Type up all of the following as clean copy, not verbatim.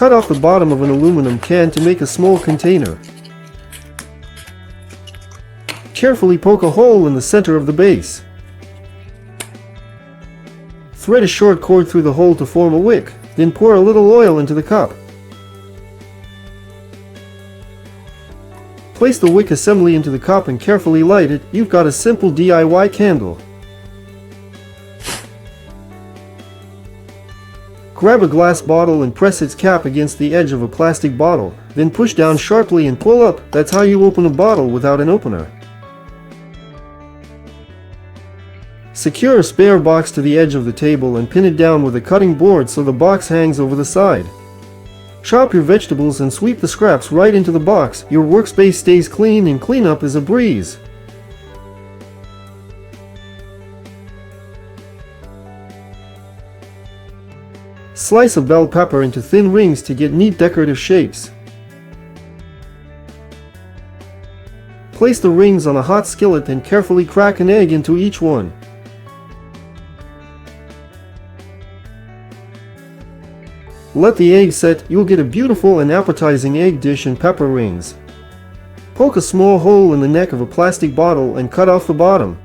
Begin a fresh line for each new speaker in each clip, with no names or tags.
Cut off the bottom of an aluminum can to make a small container. Carefully poke a hole in the center of the base. Thread a short cord through the hole to form a wick, then pour a little oil into the cup. Place the wick assembly into the cup and carefully light it. You've got a simple DIY candle. Grab a glass bottle and press its cap against the edge of a plastic bottle, then push down sharply and pull up. That's how you open a bottle without an opener. Secure a spare box to the edge of the table and pin it down with a cutting board so the box hangs over the side. Chop your vegetables and sweep the scraps right into the box. Your workspace stays clean and cleanup is a breeze. Slice a bell pepper into thin rings to get neat decorative shapes. Place the rings on a hot skillet and carefully crack an egg into each one. Let the egg set. You'll get a beautiful and appetizing egg dish and pepper rings. Poke a small hole in the neck of a plastic bottle and cut off the bottom.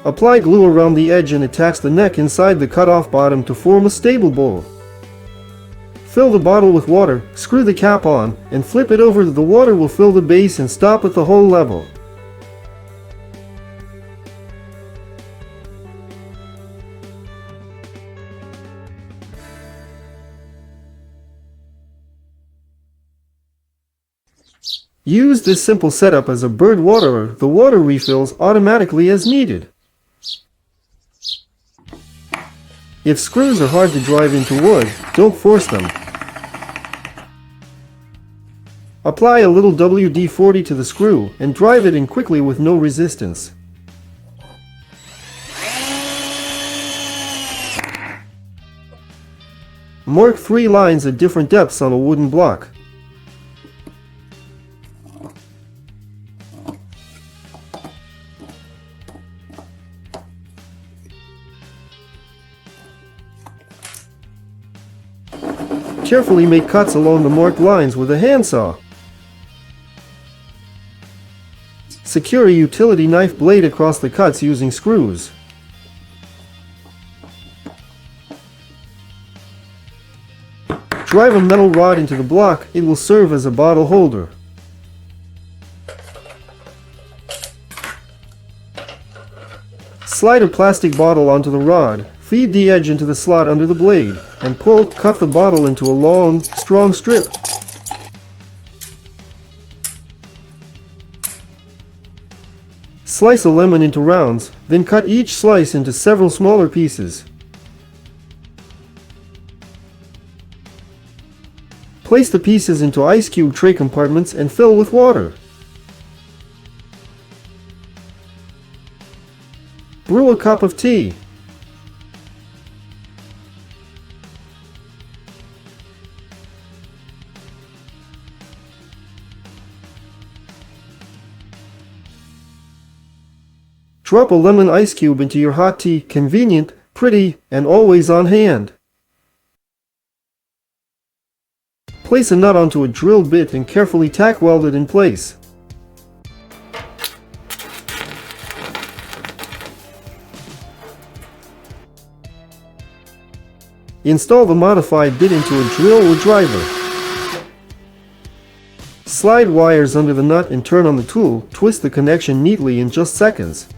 Apply glue around the edge and attach the neck inside the cut-off bottom to form a stable bowl. Fill the bottle with water, screw the cap on, and flip it over. The water will fill the base and stop at the hole level. Use this simple setup as a bird waterer. The water refills automatically as needed. If screws are hard to drive into wood, don't force them. Apply a little WD-40 to the screw and drive it in quickly with no resistance. Mark 3 lines at different depths on a wooden block. Carefully make cuts along the marked lines with a handsaw. Secure a utility knife blade across the cuts using screws. Drive a metal rod into the block. It will serve as a bottle holder. Slide a plastic bottle onto the rod. Feed the edge into the slot under the blade, and pull. Cut the bottle into a long, strong strip. Slice a lemon into rounds, then cut each slice into several smaller pieces. Place the pieces into ice cube tray compartments and fill with water. Brew a cup of tea. Drop a lemon ice cube into your hot tea. Convenient, pretty, and always on hand. Place a nut onto a drill bit and carefully tack weld it in place. Install the modified bit into a drill or driver. Slide wires under the nut and turn on the tool. Twist the connection neatly in just seconds.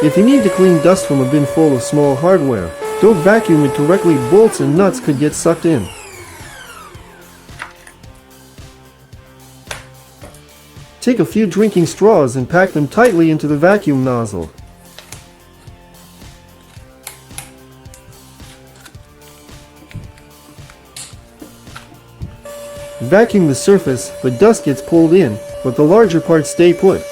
If you need to clean dust from a bin full of small hardware, don't vacuum it directly. Bolts and nuts could get sucked in. Take a few drinking straws and pack them tightly into the vacuum nozzle. Vacuum the surface. The dust gets pulled in, but the larger parts stay put.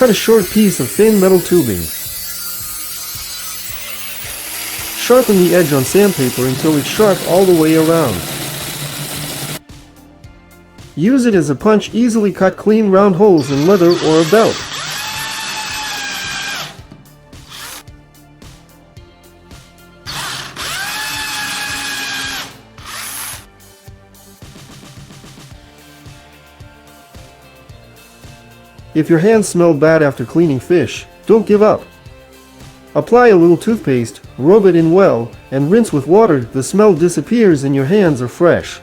Cut a short piece of thin metal tubing. Sharpen the edge on sandpaper until it's sharp all the way around. Use it as a punch. Easily cut clean round holes in leather or a belt. If your hands smell bad after cleaning fish, don't give up. Apply a little toothpaste, rub it in well, and rinse with water. The smell disappears and your hands are fresh.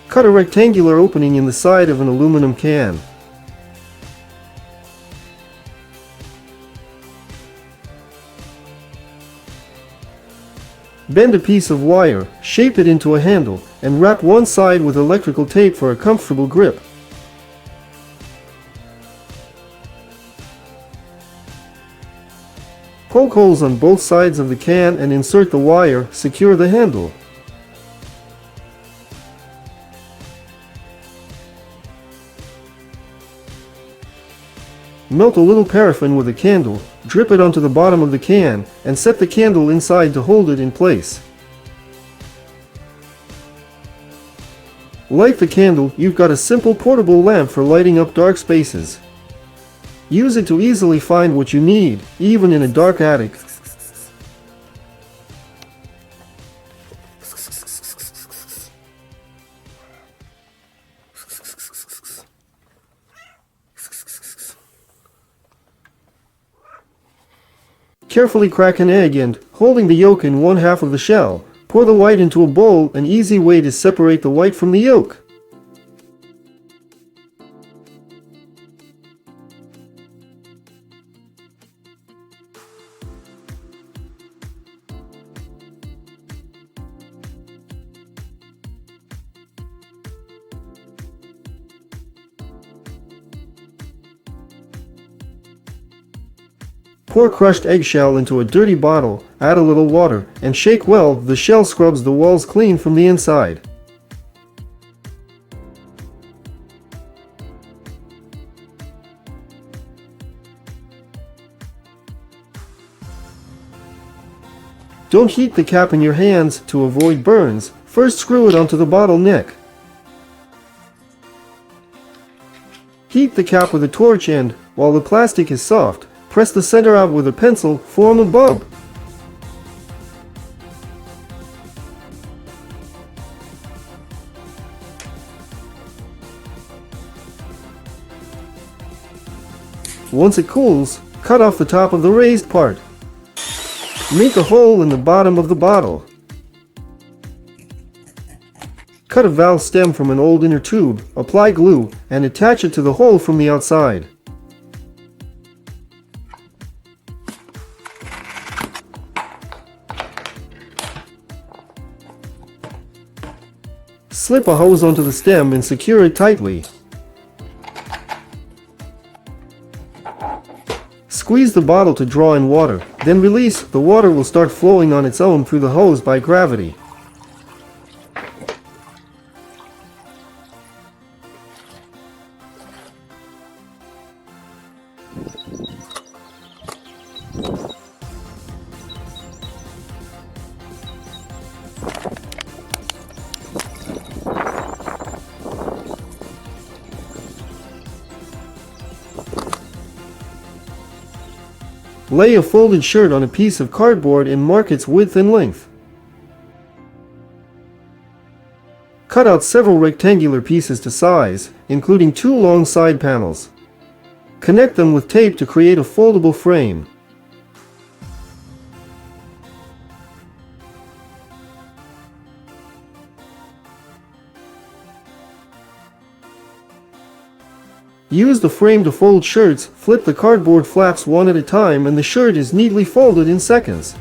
Cut a rectangular opening in the side of an aluminum can. Bend a piece of wire, shape it into a handle, and wrap one side with electrical tape for a comfortable grip. Poke holes on both sides of the can and insert the wire. Secure the handle. Melt a little paraffin with a candle, drip it onto the bottom of the can, and set the candle inside to hold it in place. Light the candle. You've got a simple portable lamp for lighting up dark spaces. Use it to easily find what you need, even in a dark attic. Carefully crack an egg and, holding the yolk in one half of the shell, pour the white into a bowl. An easy way to separate the white from the yolk. Pour crushed eggshell into a dirty bottle, add a little water, and shake well. The shell scrubs the walls clean from the inside. Don't heat the cap in your hands to avoid burns. First screw it onto the bottle neck. Heat the cap with a torch and, while the plastic is soft, press the center out with a pencil. Form a bulb. Once it cools, cut off the top of the raised part. Make a hole in the bottom of the bottle. Cut a valve stem from an old inner tube, apply glue, and attach it to the hole from the outside. Slip a hose onto the stem and secure it tightly. Squeeze the bottle to draw in water, then release. The water will start flowing on its own through the hose by gravity. Lay a folded shirt on a piece of cardboard and mark its width and length. Cut out several rectangular pieces to size, including 2 long side panels. Connect them with tape to create a foldable frame. Use the frame to fold shirts. Flip the cardboard flaps one at a time and the shirt is neatly folded in seconds.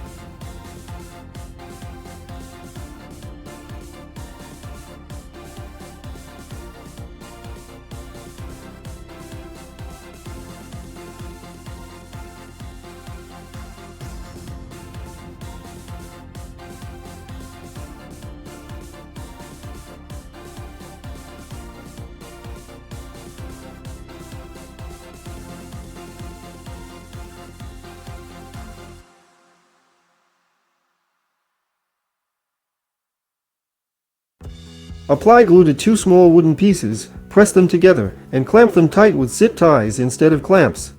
Apply glue to 2 small wooden pieces, press them together, and clamp them tight with zip ties instead of clamps.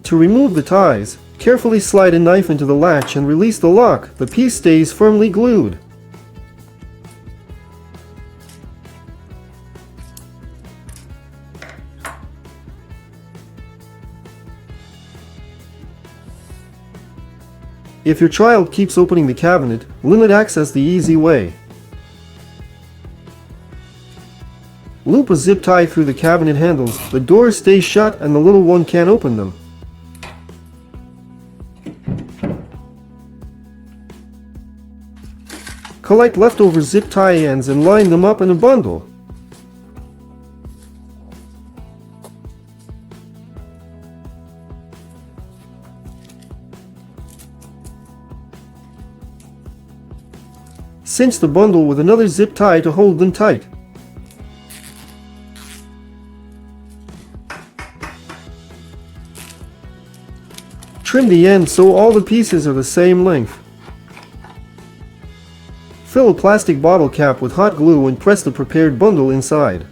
To remove the ties, carefully slide a knife into the latch and release the lock. The piece stays firmly glued. If your child keeps opening the cabinet, limit access the easy way. Loop a zip tie through the cabinet handles. The doors stay shut and the little one can't open them. Collect leftover zip tie ends and line them up in a bundle. Cinch the bundle with another zip tie to hold them tight. Trim the ends so all the pieces are the same length. Fill a plastic bottle cap with hot glue and press the prepared bundle inside.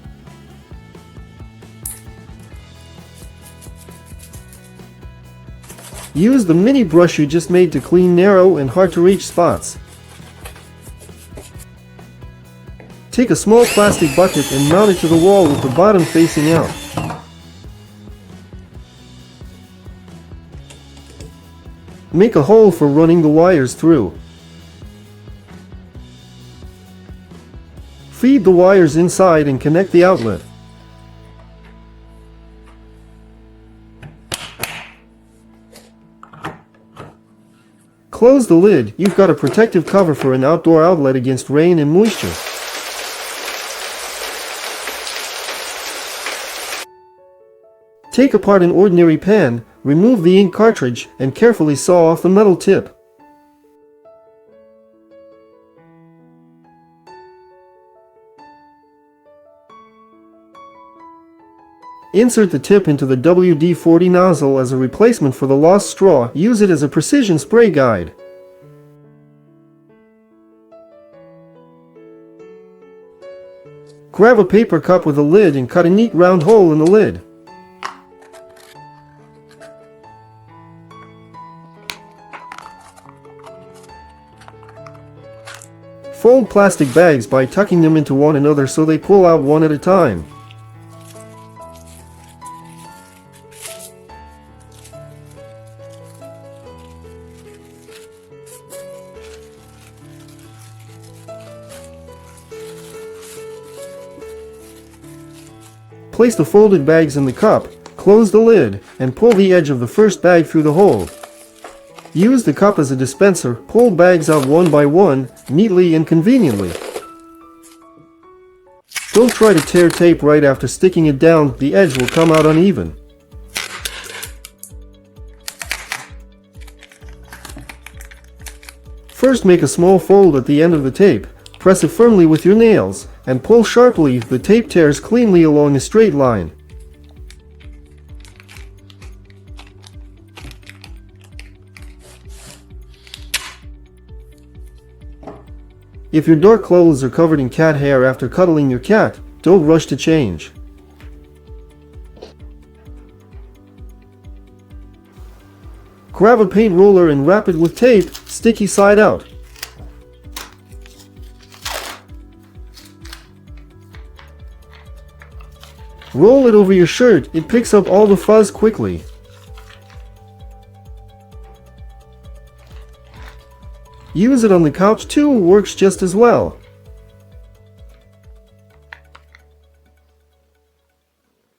Use the mini brush you just made to clean narrow and hard to reach spots. Take a small plastic bucket and mount it to the wall with the bottom facing out. Make a hole for running the wires through. Feed the wires inside and connect the outlet. Close the lid. You've got a protective cover for an outdoor outlet against rain and moisture. Take apart an ordinary pan, remove the ink cartridge, and carefully saw off the metal tip. Insert the tip into the WD-40 nozzle as a replacement for the lost straw. Use it as a precision spray guide. Grab a paper cup with a lid and cut a neat round hole in the lid. Fold plastic bags by tucking them into one another so they pull out one at a time. Place the folded bags in the cup, close the lid, and pull the edge of the first bag through the hole. Use the cup as a dispenser. Pull bags out one by one, neatly and conveniently. Don't try to tear tape right after sticking it down, the edge will come out uneven. First, make a small fold at the end of the tape. Press it firmly with your nails, and pull sharply. The tape tears cleanly along a straight line. If your dark clothes are covered in cat hair after cuddling your cat, don't rush to change. Grab a paint roller and wrap it with tape, sticky side out. Roll it over your shirt. It picks up all the fuzz quickly. Use it on the couch too, works just as well.